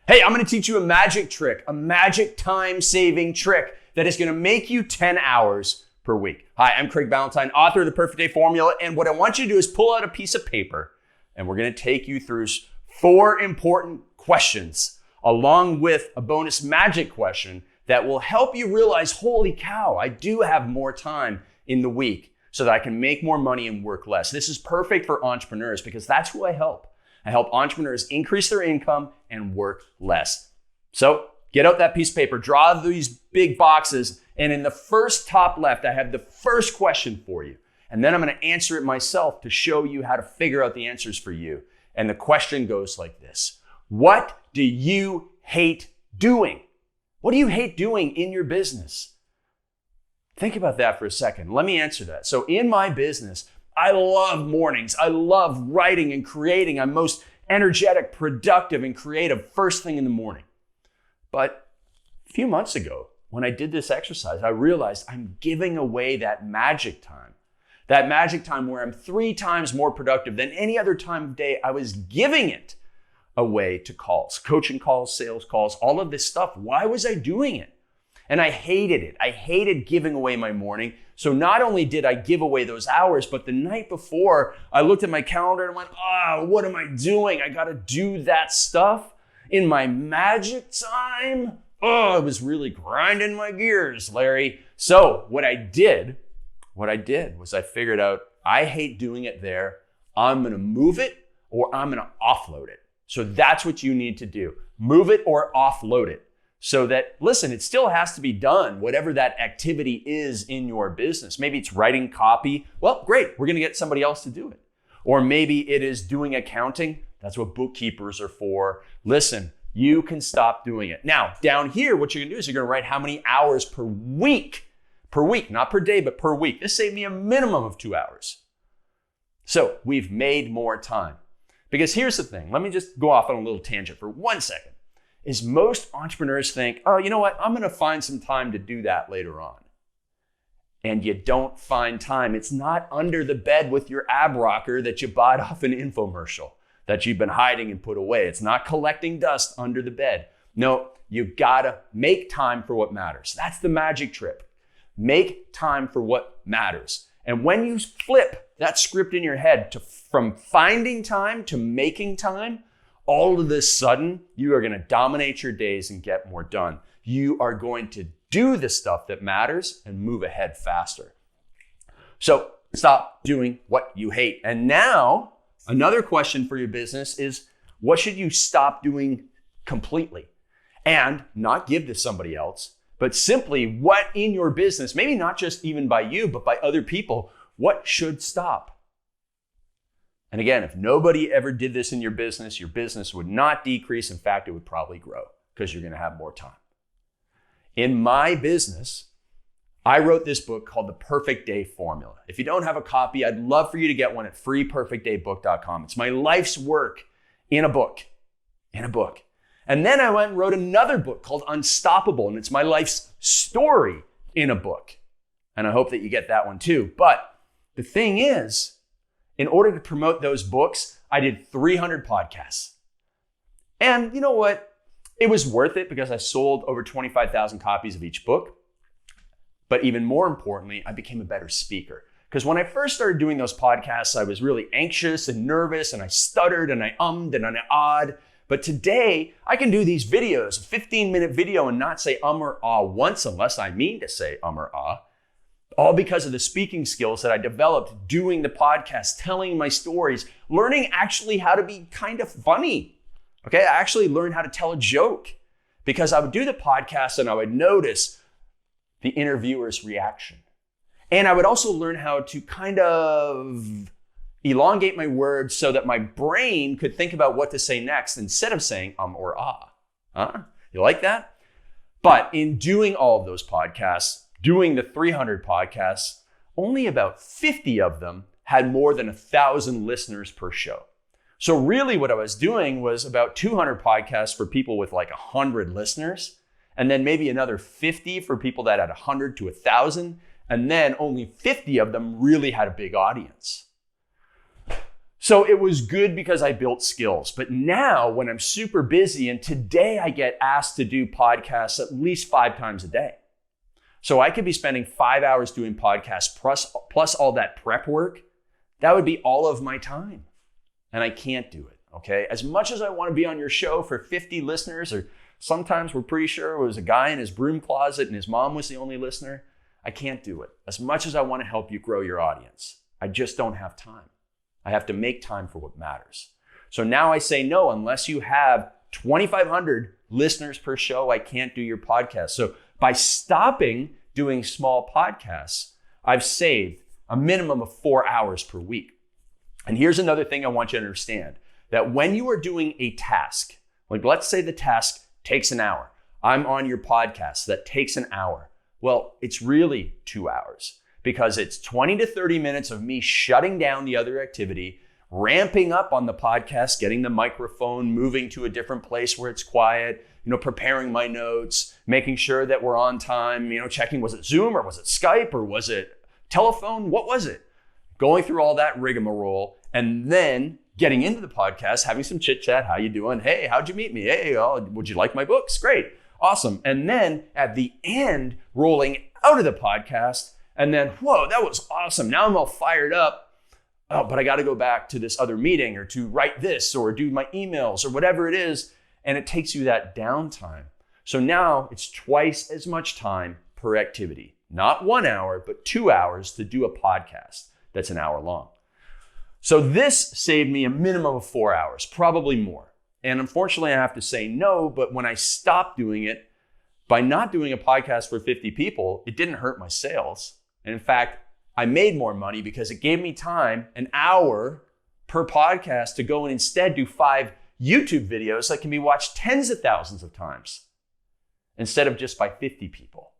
Hey, I'm going to teach you a magic trick, a magic time-saving trick that is going to make you 10 hours per week. Hi, I'm Craig Ballantyne, author of The Perfect Day Formula, and what I want you to do is pull out a piece of paper, and we're going to take you through 4 important questions, along with a bonus magic question that will help you realize, holy cow, I do have more time in the week so that I can make more money and work less. This is perfect for entrepreneurs because that's who I help. I help entrepreneurs increase their income and work less. So get out that piece of paper, draw these big boxes, and in the first top left, I have the first question for you. And then I'm going to answer it myself to show you how to figure out the answers for you. And the question goes like this. What do you hate doing? What do you hate doing in your business? Think about that for a second. Let me answer that. So in my business, I love mornings. I love writing and creating. I'm most energetic, productive, and creative first thing in the morning. But a few months ago, when I did this exercise, I realized I'm giving away that magic time. That magic time where I'm 3 times more productive than any other time of day. I was giving it away to calls, coaching calls, sales calls, all of this stuff. Why was I doing it? And I hated it. I hated giving away my morning. So not only did I give away those hours, but the night before, I looked at my calendar and went, what am I doing? I got to do that stuff in my magic time. I was really grinding my gears, Larry. So what I did was I figured out I hate doing it there. I'm going to move it or I'm going to offload it. So that's what you need to do. Move it or offload it. So that, listen, it still has to be done, whatever that activity is in your business. Maybe it's writing copy. Well, great, we're going to get somebody else to do it. Or maybe it is doing accounting. That's what bookkeepers are for. Listen, you can stop doing it. Now, down here, what you're going to do is you're going to write how many hours per week, not per day, but per week. This saved me a minimum of 2 hours. So we've made more time. Because here's the thing. Let me just go off on a little tangent for 1 second. Is most entrepreneurs think, you know what? I'm going to find some time to do that later on. And you don't find time. It's not under the bed with your ab rocker that you bought off an infomercial that you've been hiding and put away. It's not collecting dust under the bed. No, you gotta make time for what matters. That's the magic trick. Make time for what matters. And when you flip that script in your head from finding time to making time, all of a sudden, you are going to dominate your days and get more done. You are going to do the stuff that matters and move ahead faster. So stop doing what you hate. And now, another question for your business is, what should you stop doing completely? And not give to somebody else, but simply what in your business, maybe not just even by you, but by other people, what should stop? And again, if nobody ever did this in your business would not decrease. In fact, it would probably grow because you're going to have more time. In my business, I wrote this book called The Perfect Day Formula. If you don't have a copy, I'd love for you to get one at freeperfectdaybook.com. It's my life's work in a book. And then I went and wrote another book called Unstoppable, and it's my life's story in a book. And I hope that you get that one too. But the thing is, in order to promote those books, I did 300 podcasts. And you know what? It was worth it because I sold over 25,000 copies of each book. But even more importantly, I became a better speaker. Because when I first started doing those podcasts, I was really anxious and nervous, and I stuttered and I ummed and I awed. But today, I can do these videos, a 15-minute video, and not say or ah once unless I mean to say or ah. All because of the speaking skills that I developed doing the podcast, telling my stories, learning actually how to be kind of funny. Okay, I actually learned how to tell a joke because I would do the podcast and I would notice the interviewer's reaction. And I would also learn how to kind of elongate my words so that my brain could think about what to say next instead of saying or ah. You like that? But in doing all of those podcasts, doing the 300 podcasts, only about 50 of them had more than 1,000 listeners per show. So really what I was doing was about 200 podcasts for people with like 100 listeners, and then maybe another 50 for people that had 100 to 1,000, and then only 50 of them really had a big audience. So it was good because I built skills. But now when I'm super busy, and today I get asked to do podcasts at least 5 times a day. So I could be spending 5 hours doing podcasts plus all that prep work. That would be all of my time. And I can't do it, okay? As much as I want to be on your show for 50 listeners, or sometimes we're pretty sure it was a guy in his broom closet and his mom was the only listener, I can't do it. As much as I want to help you grow your audience, I just don't have time. I have to make time for what matters. So now I say no, unless you have 2,500 listeners per show, I can't do your podcast. So by stopping doing small podcasts, I've saved a minimum of 4 hours per week. And here's another thing I want you to understand, that when you are doing a task, like let's say the task takes an hour. I'm on your podcast, that takes an hour. Well, it's really 2 hours, because it's 20 to 30 minutes of me shutting down the other activity, ramping up on the podcast, getting the microphone, moving to a different place where it's quiet, preparing my notes, making sure that we're on time, checking, was it Zoom or was it Skype or was it telephone? What was it? Going through all that rigmarole, and then getting into the podcast, having some chit chat. How you doing? Hey, how'd you meet me? Hey, would you like my books? Great. Awesome. And then at the end, rolling out of the podcast, and then, whoa, that was awesome. Now I'm all fired up. Oh, but I got to go back to this other meeting or to write this or do my emails or whatever it is. And it takes you that downtime. So now it's twice as much time per activity. Not 1 hour, but 2 hours to do a podcast that's an hour long. So this saved me a minimum of 4 hours, probably more. And unfortunately, I have to say no, but when I stopped doing it, by not doing a podcast for 50 people, it didn't hurt my sales. And in fact, I made more money because it gave me time, an hour per podcast, to go and instead do 5 YouTube videos that can be watched tens of thousands of times instead of just by 50 people.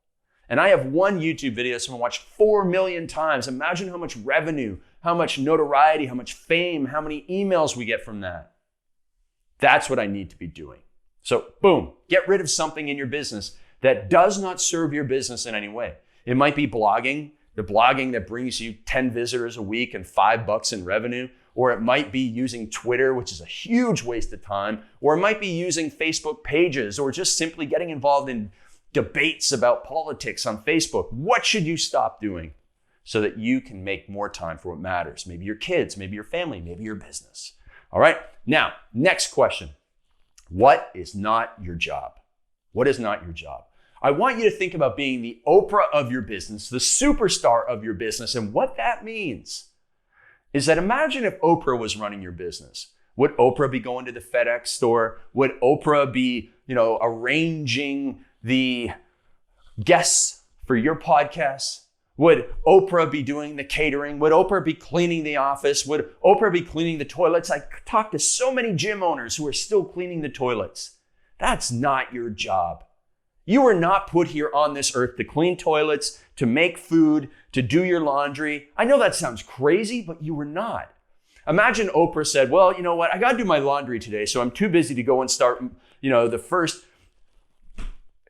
And I have one YouTube video that's been watched 4 million times. Imagine how much revenue, how much notoriety, how much fame, how many emails we get from that. That's what I need to be doing. So boom, get rid of something in your business that does not serve your business in any way. It might be blogging, the blogging that brings you 10 visitors a week and $5 in revenue. Or it might be using Twitter, which is a huge waste of time. Or it might be using Facebook pages, or just simply getting involved in debates about politics on Facebook. What should you stop doing so that you can make more time for what matters? Maybe your kids, maybe your family, maybe your business. All right. Now, next question. What is not your job? What is not your job? I want you to think about being the Oprah of your business, the superstar of your business. And what that means is that imagine if Oprah was running your business. Would Oprah be going to the FedEx store? Would Oprah be, arranging the guests for your podcasts? Would Oprah be doing the catering? Would Oprah be cleaning the office? Would Oprah be cleaning the toilets? I talk to so many gym owners who are still cleaning the toilets. That's not your job. You were not put here on this earth to clean toilets, to make food, to do your laundry. I know that sounds crazy, but you were not. Imagine Oprah said, well, you know what? I got to do my laundry today, so I'm too busy to go and start, the first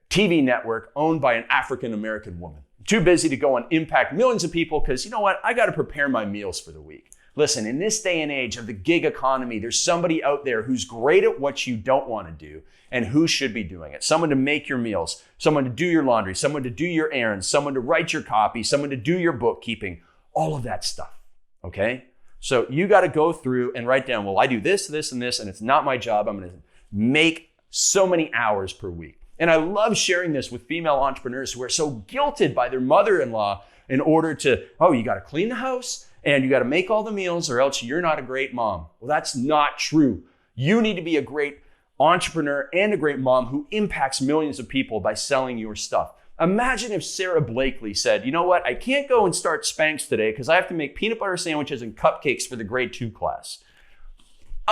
TV network owned by an African-American woman. Too busy to go and impact millions of people because, I got to prepare my meals for the week. Listen, in this day and age of the gig economy, there's somebody out there who's great at what you don't want to do and who should be doing it. Someone to make your meals, someone to do your laundry, someone to do your errands, someone to write your copy, someone to do your bookkeeping, all of that stuff, okay? So you got to go through and write down, well, I do this, this, and this, and it's not my job. I'm going to make so many hours per week. And I love sharing this with female entrepreneurs who are so guilted by their mother-in-law in order to, you got to clean the house and you got to make all the meals or else you're not a great mom. Well, that's not true. You need to be a great entrepreneur and a great mom who impacts millions of people by selling your stuff. Imagine if Sarah Blakely said, you know what? I can't go and start Spanx today because I have to make peanut butter sandwiches and cupcakes for the grade 2 class.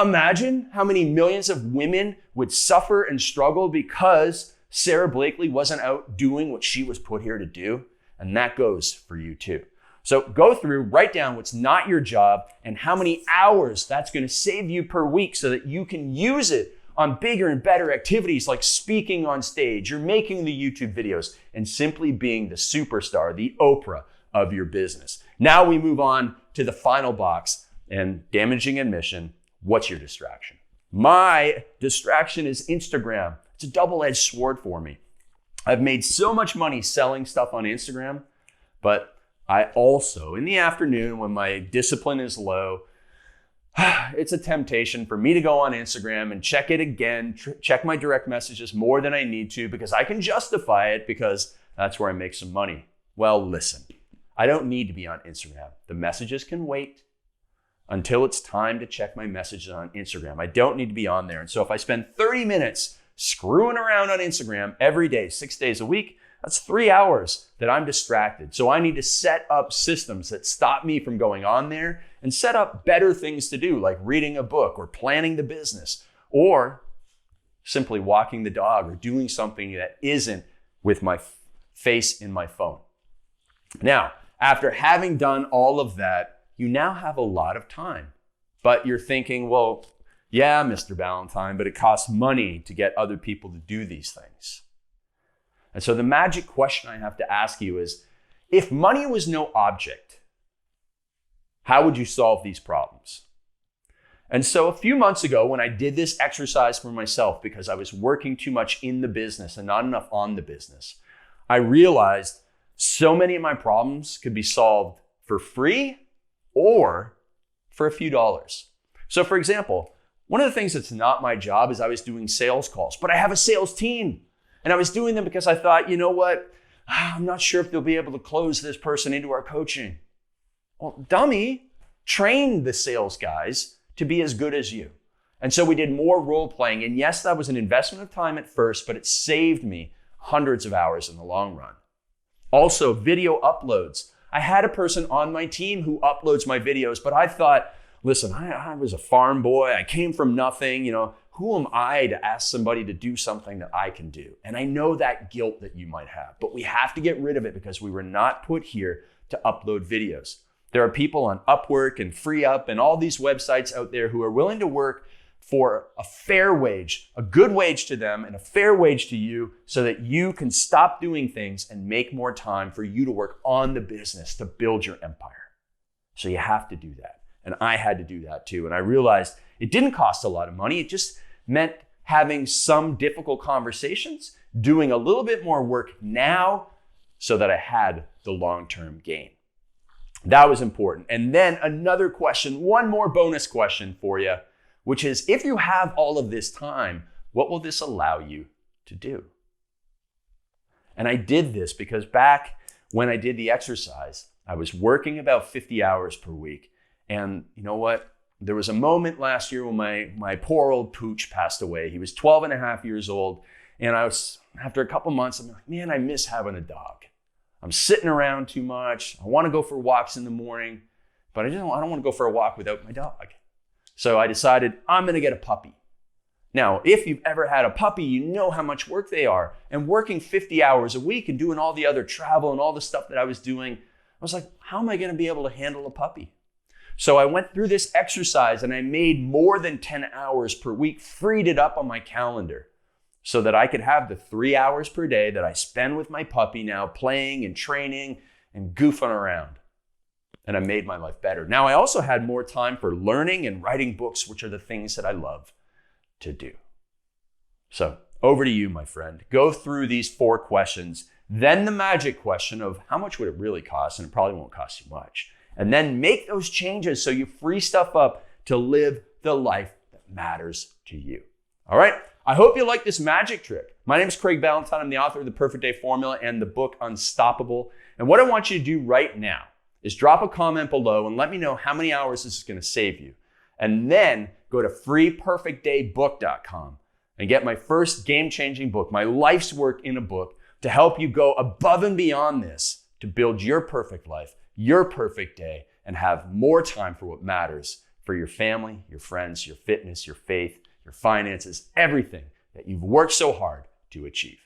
Imagine how many millions of women would suffer and struggle because Sarah Blakely wasn't out doing what she was put here to do. And that goes for you too. So go through, write down what's not your job and how many hours that's going to save you per week so that you can use it on bigger and better activities like speaking on stage or making the YouTube videos and simply being the superstar, the Oprah of your business. Now we move on to the final box. And damaging admission, what's your distraction? My distraction is Instagram. It's a double-edged sword for me. I've made so much money selling stuff on Instagram, but I also, in the afternoon when my discipline is low, it's a temptation for me to go on Instagram and check it again, check my direct messages more than I need to because I can justify it because that's where I make some money. Well, listen, I don't need to be on Instagram. The messages can wait until it's time to check my messages on Instagram. I don't need to be on there. And so if I spend 30 minutes screwing around on Instagram every day, 6 days a week, that's 3 hours that I'm distracted. So I need to set up systems that stop me from going on there and set up better things to do, like reading a book or planning the business or simply walking the dog or doing something that isn't with my face in my phone. Now, after having done all of that, you now have a lot of time. But you're thinking, well, yeah, Mr. Ballantyne, but it costs money to get other people to do these things. And so the magic question I have to ask you is, if money was no object, how would you solve these problems? And so a few months ago, when I did this exercise for myself because I was working too much in the business and not enough on the business, I realized so many of my problems could be solved for free or for a few dollars. So for example, one of the things that's not my job is I was doing sales calls, but I have a sales team. And I was doing them because I thought, you know what? I'm not sure if they'll be able to close this person into our coaching. Well, dummy, train the sales guys to be as good as you. And so we did more role playing. And yes, that was an investment of time at first, but it saved me hundreds of hours in the long run. Also, video uploads. I had a person on my team who uploads my videos, but I thought, listen, I was a farm boy. I came from nothing. Who am I to ask somebody to do something that I can do? And I know that guilt that you might have, but we have to get rid of it because we were not put here to upload videos. There are people on Upwork and FreeUp and all these websites out there who are willing to work for a fair wage, a good wage to them and a fair wage to you so that you can stop doing things and make more time for you to work on the business to build your empire. So you have to do that. And I had to do that too. And I realized it didn't cost a lot of money. It just meant having some difficult conversations, doing a little bit more work now so that I had the long-term gain. That was important. And then another question, one more bonus question for you, which is if you have all of this time, what will this allow you to do? And I did this because back when I did the exercise, I was working about 50 hours per week. And you know what? There was a moment last year when my poor old pooch passed away. He was 12 and a half years old. And after a couple months, I'm like, man, I miss having a dog. I'm sitting around too much. I want to go for walks in the morning, but I don't want to go for a walk without my dog. So I decided I'm going to get a puppy. Now, if you've ever had a puppy, you know how much work they are. And working 50 hours a week and doing all the other travel and all the stuff that I was doing, I was like, how am I going to be able to handle a puppy? So I went through this exercise and I made more than 10 hours per week, freed it up on my calendar so that I could have the 3 hours per day that I spend with my puppy now playing and training and goofing around. And I made my life better. Now, I also had more time for learning and writing books, which are the things that I love to do. So over to you, my friend. Go through these 4 questions, then the magic question of how much would it really cost? And it probably won't cost you much. And then make those changes so you free stuff up to live the life that matters to you. All right? I hope you like this magic trick. My name is Craig Ballantyne. I'm the author of The Perfect Day Formula and the book Unstoppable. And what I want you to do right now is drop a comment below and let me know how many hours this is going to save you. And then go to freeperfectdaybook.com and get my first game-changing book, my life's work in a book, to help you go above and beyond this to build your perfect life, your perfect day, and have more time for what matters for your family, your friends, your fitness, your faith, your finances, everything that you've worked so hard to achieve.